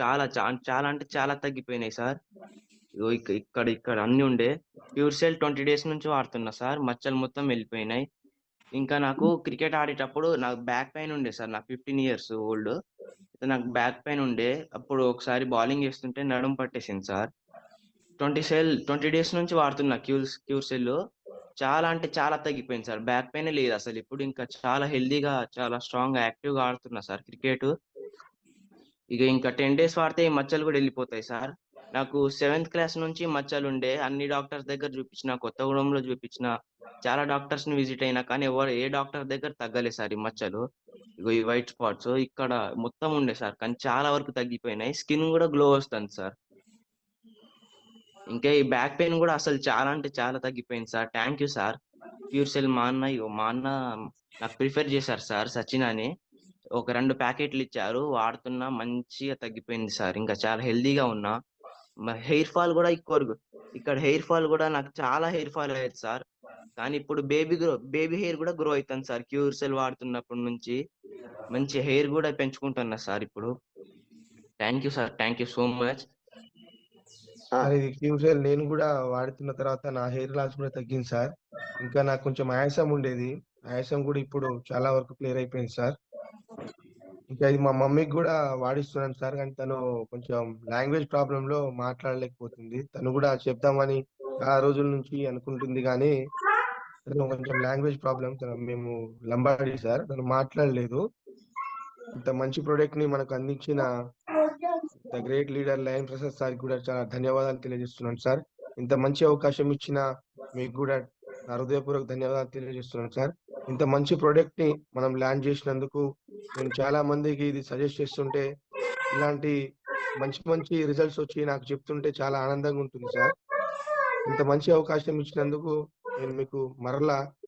చాలా అంటే చాలా తగ్గిపోయినాయి సార్. ఇగో ఇక్కడ అన్నీ ఉండే. ప్యూర్‌సెల్ 20 డేస్ నుంచి వాడుతున్నా సార్. మచ్చలు మొత్తం వెళ్ళిపోయినాయి. ఇంకా నాకు క్రికెట్ ఆడేటప్పుడు నాకు బ్యాక్ పెయిన్ ఉండే సార్. నాకు 15 ఇయర్స్ ఓల్డ్. నాకు బ్యాక్ పెయిన్ ఉండే. అప్పుడు ఒకసారి బౌలింగ్ ఏస్తుంటే నడుము పట్టేసింది సార్. 20 డేస్ నుంచి వాడుతున్నా క్యూర్‌సెల్. చాలా అంటే చాలా తగ్గిపోయింది సార్. బ్యాక్ పెయినే లేదసలు. ఇప్పుడు ఇంకా చాలా హెల్తీగా, చాలా స్ట్రాంగ్‌గా, యాక్టివ్‌గా ఆడుతున్నా సార్ క్రికెటు. ఇక ఇంకా 10 డేస్ వాడితే ఈ మచ్చలు గూడా ఎళ్ళిపోతాయి సార్. నాకు సెవెంత్ క్లాస్ నుంచి మచ్చలుండే. అన్ని డాక్టర్స్ దగ్గర చూపించిన, కొత్తగూడెంలో చూపించిన, చాలా డాక్టర్స్‌ని విజిట్ అయినా కానీ ఏ డాక్టర్ దగ్గర తగ్గలే సార్ ఈ మచ్చలు. ఇగో ఈ వైట్ స్పాట్స్ ఇక్కడ మొత్తం ఉండే సార్. కానీ చాలా వరకు తగ్గిపోయినాయి. స్కిన్ గూడా గ్లో వస్తుంది సార్. ఇంకా ఈ బ్యాక్ పెయిన్ గూడా అసలు చాలా అంటే చాలా తగ్గిపోయింది సార్. Thank you sir. ప్యూర్‌సెల్ మా అన్న నాకు ప్రిఫర్ చేశారు సార్ సచిన్ అని. ఒక 2 ప్యాకెట్లిచ్చారు. వాడుతున్నా మంచిగా తగ్గిపోయింది సార్. ఇంకా చాలా హెల్తీగా ఉన్నా. హెయిర్ ఫాల్ గూడా ఇక్కడ హెయిర్ ఫాల్ గూడా నాకు చాలా హెయిర్ ఫాల్ అయ్యేది సార్. కానీ ఇప్పుడు బేబీ హెయిర్ గూడా గ్రో అయితుంది సార్. క్యూర్‌సెల్ వాడుతున్నప్పటి నుంచి. మంచి హెయిర్ గూడా పెంచుకుంటున్నా సార్ ఇప్పుడు. Thank you sir. Thank you so much. Sir ఇది క్యూసెల్ నేను కూడా వాడుతున్న తర్వాత నా హెయిర్ లాస్ కూడా తగ్గింది సార్. ఇంకా నాకు కొంచెం ఆయాసం ఉండేది. ఆయాసం కూడా ఇప్పుడు చాలా వరకు క్లియర్ అయిపోయింది సార్. ఇంకా ఇది మా మమ్మీకి కూడా వాడిస్తున్నాను సార్. కానీ తను కొంచెం లాంగ్వేజ్ ప్రాబ్లంలో మాట్లాడలేకపోతుంది. తను కూడా చెప్దామని చాలా రోజుల నుంచి అనుకుంటుంది కానీ తను కొంచెం లాంగ్వేజ్ ప్రాబ్లం. మేము లంబాడి సార్. తను మాట్లాడలేదు. ఇంత మంచి ప్రొడక్ట్ ని మనకు అందించిన the great leader lion Prasad సార్‌కి కూడా చాలా ధన్యవాదాలు తెలియజేస్తున్నాను సార్. ఇంత మంచి అవకాశం ఇచ్చిన మీకు కూడా నా హృదయపూర్వక ధన్యవాదాలు తెలియజేస్తున్నాను సార్. ఇంత మంచి ప్రొడక్ట్‌ని మనం లాంచ్ చేసినందుకు నేను చాలా మందికి ఇది సజెస్ట్ చేస్తుంటే ఇలాంటి మంచి మంచి రిజల్ట్స్ వచ్చి నాకు చెప్తుంటే చాలా ఆనందంగా ఉంటుంది సార్. ఇంత మంచి అవకాశం ఇచ్చినందుకు నేను మీకు మరలా